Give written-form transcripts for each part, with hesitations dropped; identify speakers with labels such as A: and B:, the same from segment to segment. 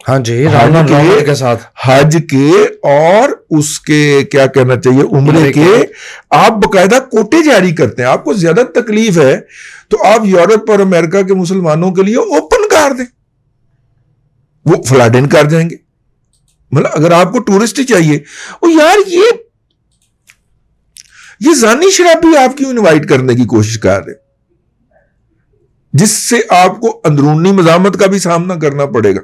A: ہاں جی رام کے ساتھ
B: حج کے اور اس کے کیا کہنا چاہیے عمرے کے آپ باقاعدہ کوٹے جاری کرتے ہیں. آپ کو زیادہ تکلیف ہے تو آپ یورپ اور امریکہ کے مسلمانوں کے لیے اوپن کر دیں, وہ فلڈ ان کر جائیں گے. مطلب اگر آپ کو ٹورسٹ ہی چاہیے, او یار یہ ذانی شرابی آپ کیوں انوائٹ کرنے کی کوشش کر رہے, جس سے آپ کو اندرونی مزاحمت کا بھی سامنا کرنا پڑے گا,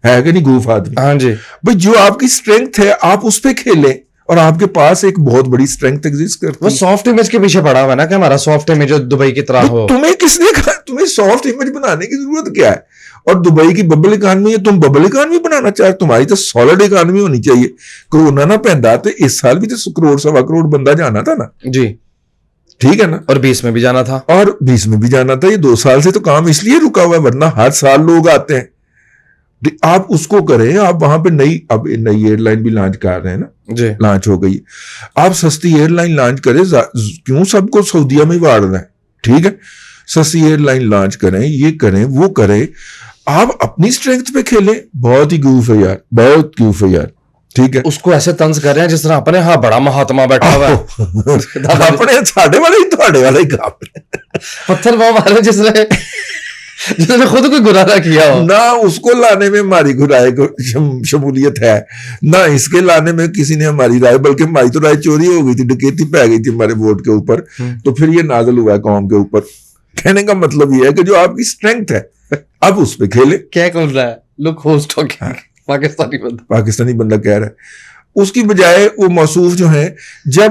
B: ہے کہ نہیں گوف آدمی.
A: ہاں جی
B: بھئی جو آپ کی اسٹرینتھ ہے آپ اس پہ کھیلیں, اور آپ کے پاس ایک بہت بڑی اسٹرینتھ ایگزسٹ کرتی
A: وہ سافٹ امیج کے پیچھے پڑا ہوا ہے نا کہ ہمارا سافٹ امیج دبئی کی طرح ہو.
B: تمہیں کس نے کہا تمہیں سافٹ امیج بنانے کی ضرورت کیا ہے؟ اور دبئی کی ببل اکانومی ہے, تم ببل اکانومی بنانا چاہے, تمہاری تو سالڈ اکانومی ہونی چاہیے. کرونا نہ پہندا تو اس سال بھی تو کروڑ سوا کروڑ بندہ جانا تھا نا.
A: جی
B: ٹھیک ہے نا,
A: اور 20 میں بھی جانا تھا,
B: اور 20 میں بھی جانا تھا. یہ 2 سال سے تو کام اس لیے رکا ہوا ہے, ورنہ ہر سال لوگ آتے ہیں. آپ اس کو کریں, آپ وہاں پہ نئی ایئر لائن بھی لانچ کر رہے ہیں نا,
A: جی
B: لانچ ہو گئی. آپ سستی ایئر لائن لانچ کریں, کیوں سب کو سعودیہ میں واڑ رہے ہیں. ٹھیک ہے, سستی ایئر لائن لانچ کریں, یہ کریں وہ کریں, آپ اپنی اسٹرینتھ پہ کھیلیں. بہت ہی گوف ہے یار, بہت گوف ہے یار. ٹھیک ہے,
A: اس کو ایسے طنز کر رہے ہیں جس طرح اپنے ہاں بڑا مہاتما بیٹھا ہوا ہے,
B: اپنے ساڈے والے ہی تھوڑے والے ہی کام
A: پتھر پاؤں مارے جس نے خود کوئی گناہ نہ کیا ہو.
B: نہ اس کو لانے میں ہماری رائے کو شمولیت ہے, نہ اس کے لانے میں کسی نے ہماری رائے, بلکہ ہماری تو رائے چوری ہو گئی تھی, ڈکیتی پہ گئی تھی ہمارے ووٹ کے اوپر, تو پھر یہ نازل ہوا ہے قوم کے اوپر. کہنے کا مطلب یہ ہے کہ جو آپ کی اسٹرینتھ ہے اب اس پہ کھیلے.
A: کیا کر رہا ہے لک ہوسٹ
B: پاکستانی بندہ کہہ رہا ہے, اس کی بجائے وہ موصوف جو ہیں, جب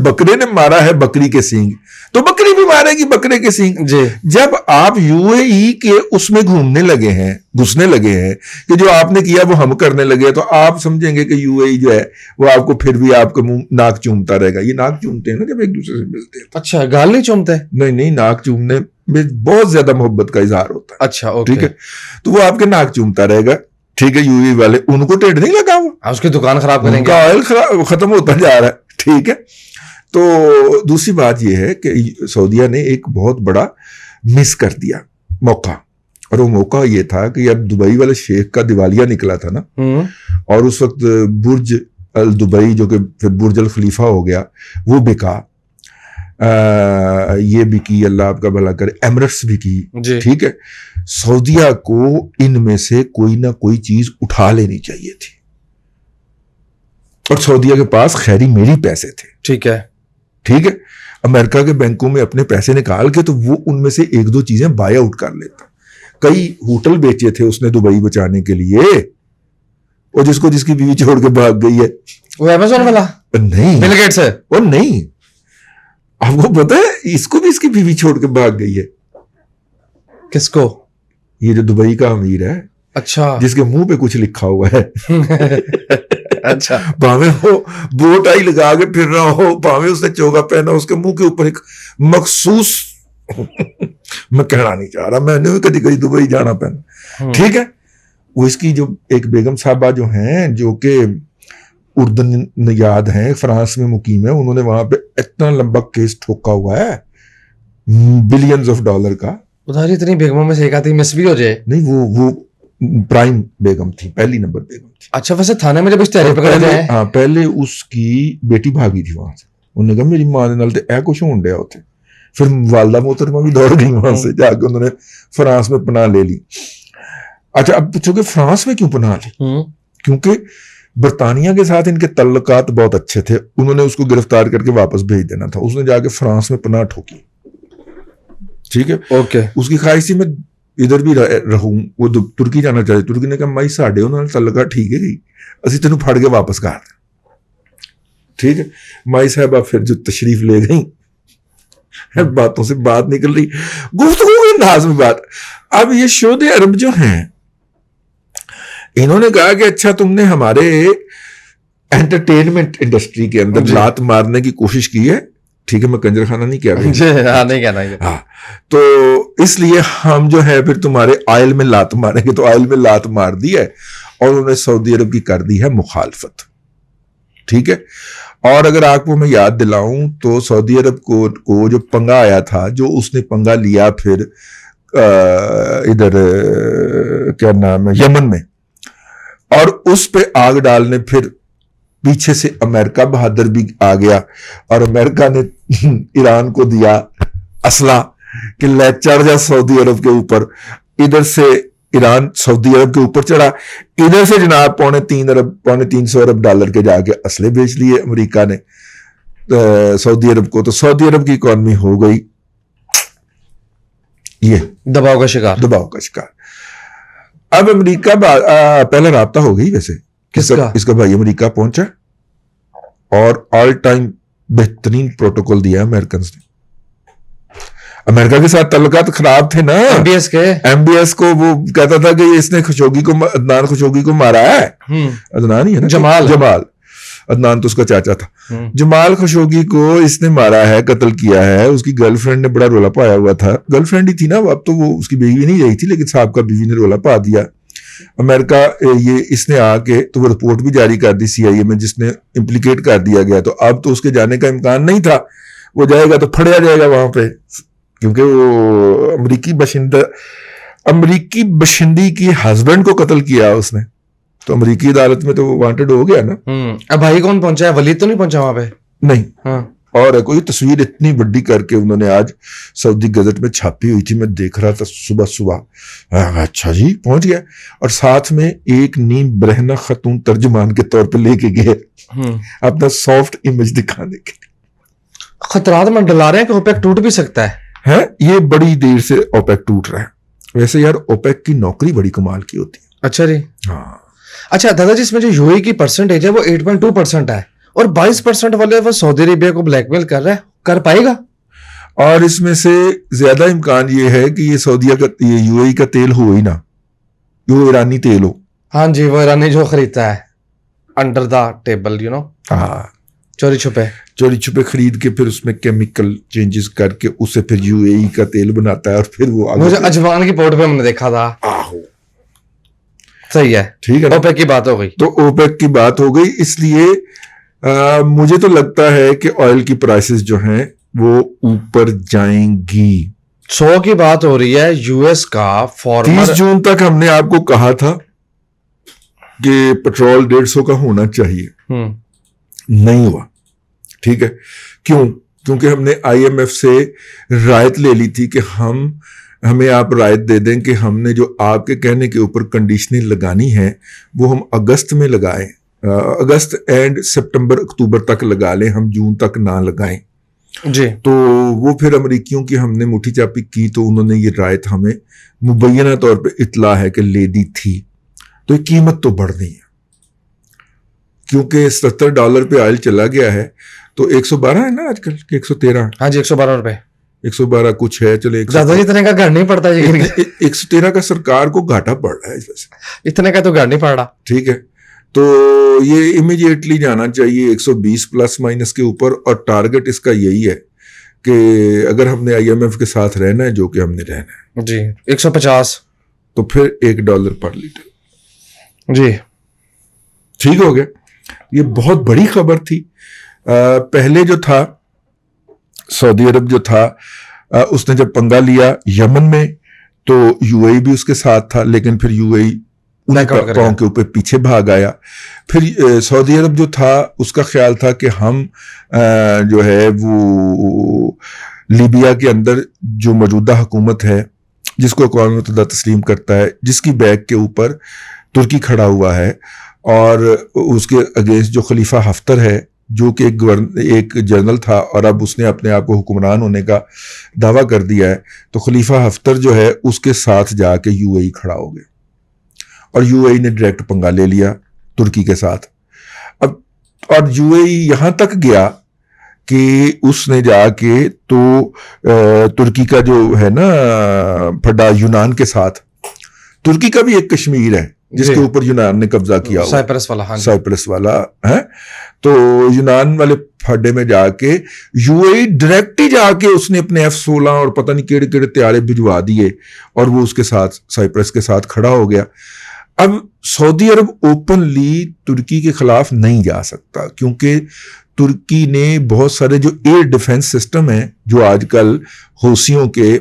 B: بکرے نے مارا ہے بکری کے سینگ تو بکری بھی مارے گی بکرے کے سینگ.
A: جی
B: جب آپ یو اے ای کے اس میں گھومنے لگے ہیں, گھسنے لگے ہیں کہ جو آپ نے کیا وہ ہم کرنے لگے, تو آپ سمجھیں گے کہ یو اے ای جو ہے وہ آپ کو پھر بھی آپ کا منہ ناک چومتا رہے گا. یہ ناک چومتے ہیں نا جب ایک دوسرے سے ملتے ہیں.
A: اچھا گال نہیں چومتے؟
B: نہیں, ناک چومنے میں بہت زیادہ محبت کا اظہار ہوتا ہے.
A: اچھا
B: ٹھیک ہے, تو وہ آپ کے ناک چومتا رہے گا. ٹھیک ہے, یو اے ای والے ان کو ٹیڈ نہیں لگا, وہ
A: اس کی دکان خراب کریں
B: ان
A: گے,
B: کا آئل ختم ہوتا جا رہا ہے. ٹھیک ہے, تو دوسری بات یہ ہے کہ سعودیہ نے ایک بہت بڑا مس کر دیا موقع, اور وہ موقع یہ تھا کہ اب دبئی والے شیخ کا دیوالیہ نکلا تھا نا, اور اس وقت برج الدبئی جو کہ پھر برج الخلیفہ ہو گیا وہ بکا, یہ بھی کی, اللہ آپ کا بھلا کرے, ایمریٹس بھی کی. ٹھیک ہے, سعودیہ کو ان میں سے کوئی نہ کوئی چیز اٹھا لینی چاہیے تھی, اور سعودیہ کے پاس خیری میری پیسے تھے.
A: ٹھیک ہے,
B: ٹھیک ہے, امریکہ کے بینکوں میں اپنے پیسے نکال کے تو وہ ان میں سے 1-2 چیزیں بائی آؤٹ کر لیتا. کئی ہوٹل بیچے تھے اس نے دبئی بچانے کے لیے, اور جس کی بیوی چھوڑ کے بھاگ گئی ہے
A: وہ امیزون والا
B: نہیں,
A: بل گیٹس ہے.
B: اور نہیں, آپ کو پتا ہے اس کو بھی اس کی بیوی چھوڑ کے بھاگ گئی ہے.
A: کس کو؟
B: یہ جو دبئی کا امیر ہے,
A: اچھا,
B: جس کے منہ پہ کچھ لکھا ہوا ہے.
A: اچھا,
B: پاویں ہو بوٹ آئی لگا کے پھر رہا ہو, پاویں اس نے چوگا پہنا, اس کے منہ کے اوپر ایک مخصوص میں کہنا نہیں چاہ رہا, میں نے کبھی کبھی دبئی جانا پہنا. ٹھیک ہے, وہ اس کی جو ایک بیگم صاحبہ جو ہیں, جو کہ اردن یاد ہیں, فرانس میں مقیم ہے, انہوں نے وہاں پہ اتنا لمبا کیس ٹھوکا ہوا ہے بلینز آف ڈالر کا.
A: ادھر اتنی بیگموں میں سے ایک آتی مس بھی ہو جائے.
B: نہیں, وہ پرائم بیگم تھی, پہلی نمبر بیگم تھی.
A: اچھا, ویسے تھانے میں جب اشتہار پکڑے گئے,
B: ہاں, پہلے اس کی بیٹی بھاگی تھی وہاں سے, انہوں نے کہا میری ماں نے نال تے اے کچھ ہون ڈیا ہوتے. پھر والدہ محترمہ بھی دوڑ گئی وہاں سے, جا کے انہوں نے فرانس میں پناہ لے لی. اچھا, اب پوچھو کہ فرانس میں کیوں پناہ لی؟ کیونکہ برطانیہ کے ساتھ ان کے تعلقات بہت اچھے تھے, انہوں نے اس کو گرفتار کر کے واپس بھیج دینا تھا, اس نے جا کے فرانس میں پناہ ٹھوکی. ٹھیک ہے,
A: اوکے,
B: اس کی خواہش تھی میں ادھر بھی رہوں, وہ ترکی جانا چاہتے. ترکی نے کہا مائی ساڈے انہوں نے تعلقات ٹھیک ہے گئی, اسی تینوں پھڑ کے واپس کر دیں. ٹھیک ہے, مائی صاحبہ پھر جو تشریف لے گئیں, باتوں سے بات نکل رہی, گفتگو کے انداز میں بات. اب یہ شہود عرب جو ہیں, انہوں نے کہا کہ اچھا تم نے ہمارے انٹرٹینمنٹ انڈسٹری کے اندر لات مارنے کی کوشش کی ہے. ٹھیک ہے, میں کنجر خانہ نہیں کہہ رہا,
A: نہیں کہنا,
B: ہاں, تو اس لیے ہم جو ہے پھر تمہارے آئل میں لات ماریں گے. تو آئل میں لات مار دی ہے, اور انہوں نے سعودی عرب کی کر دی ہے مخالفت. ٹھیک ہے, اور اگر آپ کو میں یاد دلاؤں تو سعودی عرب کو جو پنگا آیا تھا, جو اس نے پنگا لیا پھر ادھر کیا نام ہے یمن میں, اور اس پہ آگ ڈالنے پھر پیچھے سے امریکہ بہادر بھی آ گیا, اور امریکہ نے ایران کو دیا اسلحہ کہ لے چڑھ جا سعودی عرب کے اوپر. ادھر سے ایران سعودی عرب کے اوپر چڑھا, ادھر سے جناب $300 ارب کے جا کے اسلحے بیچ لیے امریکہ نے سعودی عرب کو. تو سعودی عرب کی اکانومی ہو گئی یہ
A: دباؤ کا شکار.
B: اب امریکہ پہلا رابطہ ہو گئی ویسے اس کا بھائی امریکہ پہنچا اور آل ٹائم بہترین پروٹوکول دیا امریکنز نے. امریکہ کے ساتھ تعلقات خراب تھے نا ایم بی ایس کو, وہ کہتا تھا کہ اس نے عدنان خشوگی کو مارا ہے. عدنان ہی ہے نا, جمال عدنان تو اس کا چاچا تھا. جمال خشوگی کو اس نے مارا ہے, قتل کیا ہے. اس کی گرل فرینڈ نے بڑا رولا پایا ہوا تھا, گرل فرینڈ ہی تھی نا, اب تو وہ اس کی بیوی نہیں رہی تھی, لیکن صاحب کا بیوی نے رولا پا دیا. امریکہ یہ اس نے آ کے تو وہ رپورٹ بھی جاری کر دی سی آئی اے میں, جس نے امپلیکیٹ کر دیا گیا. تو اب تو اس کے جانے کا امکان نہیں تھا, وہ جائے گا تو پھڑیا جائے گا وہاں پہ, کیونکہ وہ امریکی باشندی کی ہسبینڈ کو قتل کیا اس نے, تو امریکی عدالت میں تو وہ وانٹڈ ہو گیا نا.
A: اب بھائی کون پہنچا ہے, ولید تو نہیں پہنچا وہاں پہ؟
B: نہیں. اور کوئی تصویر اتنی بڑی کر کے انہوں نے آج سعودی گزٹ میں چھاپی ہوئی تھی, میں دیکھ رہا تھا صبح. اچھا جی پہنچ گیا, اور ساتھ میں ایک نیم برہنہ خاتون ترجمان کے طور پہ لے کے گئے اپنا سافٹ امیج دکھانے کے لیے.
A: خطرات منڈلا رہے ہیں کہ اوپیک ٹوٹ بھی سکتا ہے.
B: یہ بڑی دیر سے اوپیک ٹوٹ رہا ہے. ویسے یار اوپیک کی نوکری بڑی کمال کی ہوتی ہے.
A: اچھا جی.
B: ہاں
A: اچھا دادا جی, اس میں جو یو اے کی پرسنٹیج ہے وہ 8.2% ہے, اور 22% والے وہ سعودی عربیہ کو بلیک میل کر رہا ہے, کر پائے گا؟
B: اور اس میں سے زیادہ امکان یہ ہے کہ یہ سعودیہ کا یہ یو اے کا تیل ہو ہی نہ, وہ ایرانی تیل ہو.
A: ہاں جی, وہ ایرانی جو خریدتا ہے انڈر دا ٹیبل,
B: ہاں
A: چوری چھپے
B: خرید کے پھر اس میں کیمیکل چینجز کر کے اسے پھر یو اے ای کا تیل بناتا ہے, اور پھر وہ
A: مجھے اجوان کی پورٹ پہ ہم نے دیکھا تھا. صحیح ہے,
B: ٹھیک ہے,
A: اوپیک کی بات ہو گئی.
B: تو اوپیک کی بات ہو گئی, اس لیے مجھے تو لگتا ہے کہ آئل کی پرائسز جو ہیں وہ اوپر جائیں گی.
A: 100 کی بات ہو رہی ہے. یو ایس کا
B: 30 جون تک ہم نے آپ کو کہا تھا کہ پٹرول 150 کا ہونا چاہیے, نہیں ہوا. ٹھیک ہے, کیونکہ ہم نے آئی ایم ایف سے رعایت لے لی تھی کہ ہمیں آپ رعایت دے دیں کہ ہم نے جو آپ کے کہنے کے اوپر کنڈیشنیں لگانی ہیں وہ ہم اگست میں لگائیں, اگست اینڈ سپٹمبر اکتوبر تک لگا لیں, ہم جون تک نہ لگائیں
A: جی.
B: تو وہ پھر امریکیوں کی ہم نے مٹھی چاپی کی, تو انہوں نے یہ رعایت ہمیں مبینہ طور پہ اطلاع ہے کہ لے دی تھی. تو یہ قیمت تو بڑھنی ہے, کیونکہ $70 پہ آئل چلا گیا ہے. تو 112 ہے نا آج کل کہ 113.
A: ہاں جی, 112 روپے,
B: 112 کچھ ہے. چلے
A: زیادہ اتنے کا گھر نہیں پڑتا,
B: 113 کا سرکار کو گھاٹا پڑ رہا ہے اس وجہ سے,
A: اتنے کا تو گھر نہیں پڑ رہا.
B: ٹھیک ہے, تو یہ امیڈیٹلی جانا چاہیے 120 پلس مائنس کے اوپر, اور ٹارگٹ اس کا یہی ہے کہ اگر ہم نے آئی ایم ایف کے ساتھ رہنا ہے, جو کہ ہم نے رہنا ہے
A: جی, 150,
B: تو پھر $1 پر لیٹر.
A: جی
B: ٹھیک ہو گیا. یہ بہت بڑی خبر تھی. پہلے جو تھا سعودی عرب جو تھا اس نے جب پنگا لیا یمن میں, تو یو اے بھی اس کے ساتھ تھا, لیکن پھر یو اے پاؤں کے اوپر پیچھے بھاگ آیا. پھر سعودی عرب جو تھا اس کا خیال تھا کہ ہم جو ہے وہ لیبیا کے اندر جو موجودہ حکومت ہے, جس کو اقوام متحدہ تسلیم کرتا ہے, جس کی بیک کے اوپر ترکی کھڑا ہوا ہے, اور اس کے اگینسٹ جو خلیفہ ہفتر ہے جو کہ ایک جنرل تھا اور اب اس نے اپنے آپ کو حکمران ہونے کا دعویٰ کر دیا ہے, تو خلیفہ ہفتر جو ہے اس کے ساتھ جا کے یو اے ای کھڑا ہو گیا, اور یو اے ای نے ڈائریکٹ پنگا لے لیا ترکی کے ساتھ. اب اور یو اے ای یہاں تک گیا کہ اس نے جا کے تو ترکی کا جو ہے نا پھڈا یونان کے ساتھ, ترکی کا بھی ایک کشمیر ہے جس کے اوپر یونان نے قبضہ کیا ہوا, سائپرس والا ہے. تو یونان والے پھڈے میں جا کے یو اے ای ڈائریکٹ ہی جا کے اس نے اپنے F-16 اور پتہ نہیں کیڑے کیڑے طیارے بھجوا دیے, اور وہ اس کے ساتھ سائپرس کے ساتھ کھڑا ہو گیا. اب سعودی عرب اوپنلی ترکی کے خلاف نہیں جا سکتا, کیونکہ ترکی نے بہت سارے جو ایئر ڈیفنس سسٹم ہیں جو آج کل حوثیوں کے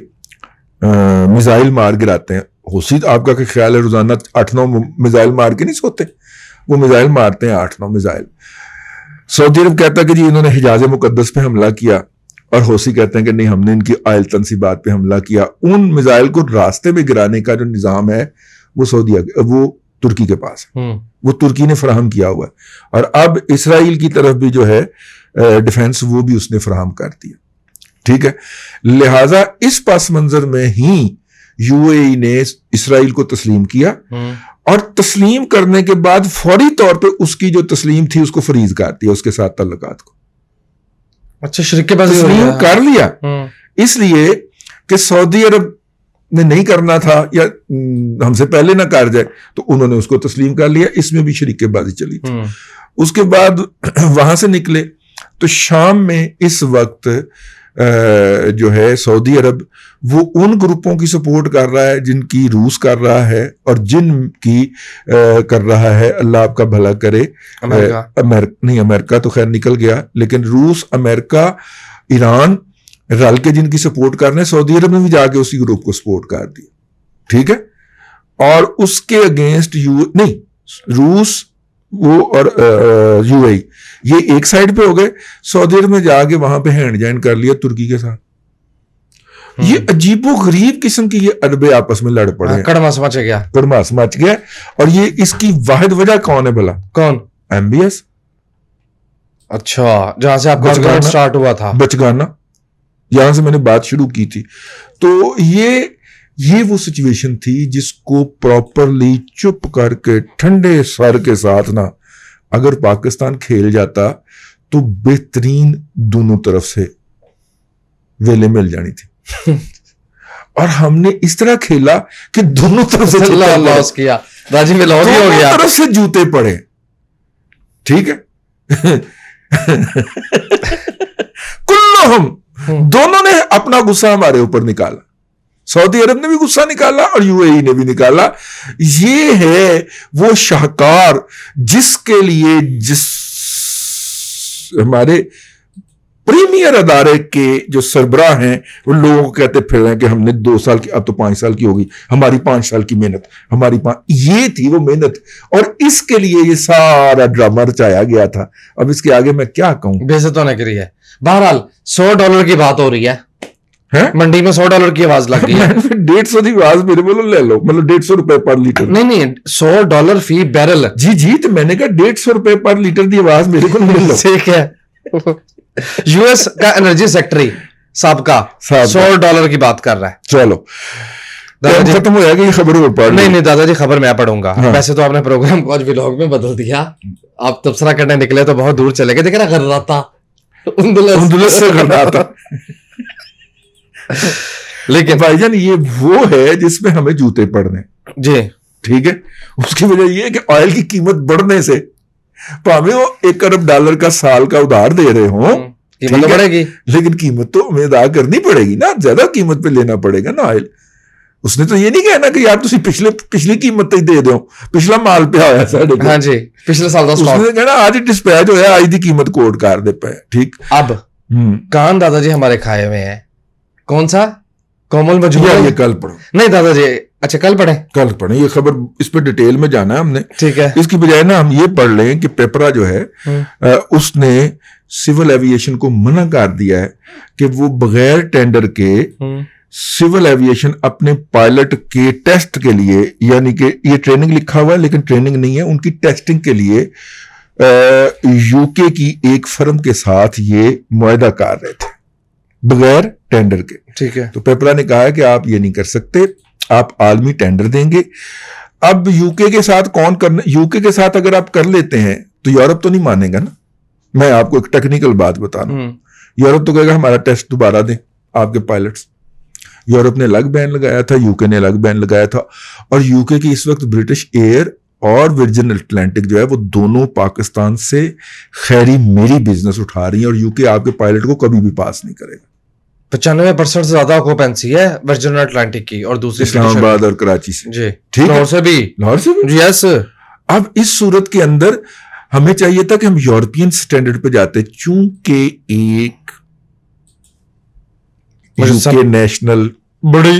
B: میزائل مار گراتے ہیں. حوثی آپ کا کہ خیال ہے روزانہ 8-9 میزائل مار کے نہیں سوتے؟ وہ میزائل مارتے ہیں 8-9 میزائل. سعودی عرب کہتا ہے کہ جی انہوں نے حجاز مقدس پہ حملہ کیا, اور حوثی کہتے ہیں کہ نہیں ہم نے ان کی آئل تنصیبات پہ حملہ کیا. ان میزائل کو راستے میں گرانے کا جو نظام ہے وہ ترکی کے پاس ہے, وہ ترکی نے فراہم کیا ہوا ہے, اور اب اسرائیل کی طرف بھی جو ہے ڈیفنس وہ بھی اس نے فراہم کر دیا. ٹھیک ہے, لہٰذا اس پس منظر میں ہی یو اے ای نے اسرائیل کو تسلیم کیا, اور تسلیم کرنے کے بعد فوری طور پہ اس کی جو تسلیم تھی اس کو فریز کر دیا, اس کے ساتھ تعلقات کو.
A: اچھا, شریک کے پاس
B: تسلیم کر لیا, اس لیے کہ سعودی عرب نے نہیں کرنا تھا یا ہم سے پہلے نہ کر جائے, تو انہوں نے اس کو تسلیم کر لیا. اس میں بھی شریک بازی چلی تھی. اس کے بعد وہاں سے نکلے تو شام میں اس وقت جو ہے سعودی عرب وہ ان گروپوں کی سپورٹ کر رہا ہے جن کی روس کر رہا ہے, اور جن کی کر رہا ہے اللہ آپ کا بھلا کرے امریکہ تو خیر نکل گیا, لیکن روس, امریکہ, ایران رل کے جن کی سپورٹ کر رہے ہیں. سعودی عرب نے بھی جا کے اسی گروپ کو سپورٹ کر دیا. ٹھیک ہے, اور اس کے اگینسٹ روس وہ اور یو اے یہ ایک سائڈ پہ ہو گئے. سعودی عرب میں جا کے وہاں پہ ہینڈ جوائن کر لیا ترکی کے ساتھ. یہ عجیب و غریب قسم کی یہ عربے آپس میں لڑ پڑے,
A: کڑماس مچ
B: گیا. اور یہ اس کی واحد وجہ کون ہے بھلا؟ کون؟ MBS.
A: اچھا, جہاں سے آپ کا سٹارٹ ہوا تھا,
B: بچگانا, یہاں سے میں نے بات شروع کی تھی. تو یہ وہ سچویشن تھی جس کو پراپرلی چپ کر کے ٹھنڈے سر کے ساتھ نا اگر پاکستان کھیل جاتا تو بہترین دونوں طرف سے ویلے مل جانی تھی. اور ہم نے اس طرح کھیلا کہ دونوں طرف سے
A: کیا, دونوں
B: طرف سے جوتے پڑے. ٹھیک ہے, کلہم دونوں نے اپنا غصہ ہمارے اوپر نکالا. سعودی عرب نے بھی غصہ نکالا اور یو اے ای نے بھی نکالا. یہ ہے وہ شاہکار جس کے لیے ہمارے پریمیئر ادارے کے جو سربراہ ہیں وہ لوگوں کو کہتے پھر رہے ہیں کہ ہم نے 2 سال کی, اب تو 5 سال کی ہوگی, ہماری 5 سال کی محنت, یہ تھی وہ محنت, اور اس کے لیے یہ سارا ڈرامہ رچایا گیا تھا. اب اس کے آگے میں کیا کہوں,
A: بےعزت ہونے کے لیے. بہرحال $100 کی بات ہو رہی ہے, منڈی میں $100 کی آواز لگ گئی ہے.
B: 150 کی آواز میرے بولو لے لو, مطلب $150 پر لیٹر.
A: نہیں $100 فی بیرل.
B: جی تو میں نے کہا $150 پر لیٹر کی آواز میرے کو لے لو.
A: ٹھیک ہے, US کا انرجی سیکٹری سابقہ $100 کی بات کر رہا ہے.
B: چلو ختم ہو جائے گا یہ خبر.
A: نہیں دادا جی, خبر میں پڑھوں گا. ویسے تو آپ نے پروگرام کو آج ولاگ میں بدل دیا, آپ تبصرہ کرنے نکلے تو بہت دور چلے گئے. دیکھ رہا غرراتا
B: اندلس سے غرراتا. لیکن بھائی جان یہ وہ ہے جس میں ہمیں جوتے پڑنے. جی ٹھیک ہے, اس کی وجہ یہ ہے کہ آئل کی قیمت بڑھنے سے پاویں وہ $1 ارب کا سال کا ادھار دے رہے ہوں, قیمت بڑھے گی, لیکن قیمت تو ہمیں ادا کرنی پڑے گی نا, زیادہ قیمت پہ لینا پڑے گا نا آئل. اس نے تو یہ نہیں کہنا کہ یار تسی پچھلی قیمت ہی دے دو, پچھلا مال پہ آیا ساڈے کو. ہاں جی, پچھلے سال دا اسٹاک. اس نے کہنا آج ڈسپیچ ہویا, آج دی قیمت کوٹ کر دے پے. ٹھیک,
A: اب کان دادا جی ہمارے کھائے ہوئے ہیں. کون سا کومل مجموعہ؟ یہ
B: کل پڑھو.
A: نہیں دادا جی, اچھا کل پڑھیں, یہ خبر اس پہ ڈیٹیل میں جانا ہے ہم نے. ٹھیک ہے, اس کی بجائے نا ہم یہ پڑھ لیں کہ پیپرا جو ہے اس نے سول ایویشن کو منع کر دیا ہے کہ وہ بغیر ٹینڈر کے سول ایویشن اپنے پائلٹ کے ٹیسٹ کے لیے, یعنی کہ یہ ٹریننگ لکھا ہوا ہے لیکن ٹریننگ نہیں ہے, ان کی ٹیسٹنگ کے لیے یو کے کی ایک فرم کے ساتھ یہ معاہدہ کر رہے تھے بغیر ٹینڈر کے. ٹھیک ہے, تو پیپرا نے کہا ہے کہ آپ یہ نہیں کر سکتے, آپ عالمی ٹینڈر دیں گے. اب یو کے ساتھ کون کرنا, یو کے ساتھ اگر آپ کر لیتے ہیں تو یورپ تو نہیں مانے گا نا. میں آپ کو ایک ٹیکنیکل بات بتانا, یورپ تو کہے گا ہمارا ٹیسٹ دوبارہ دیں آپ کے پائلٹس. یورپ نے الگ بین لگایا تھا, یو کے نے الگ بین لگایا تھا, اور یو کے کی اس وقت برٹش ایئر اور ورجن اٹلانٹک جو ہے وہ دونوں پاکستان سے خیری میری بزنس اٹھا رہی ہیں, اور یو کے آپ کے پائلٹ کو کبھی بھی پاس نہیں کرے گا. 95% سے زیادہ آکوپینسی ہے ورجن اٹلانٹک کی, اور دوسری
B: اسلام آباد اور کراچی سے. جی ٹھیک, لاہور سے بھی. یس, اب اس صورت کے اندر ہمیں چاہیے تھا کہ ہم یورپین سٹینڈرڈ پہ جاتے, چونکہ ایک نیشنل بڑی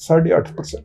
B: 8.5%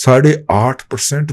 B: 8.5%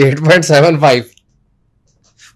A: 8.75,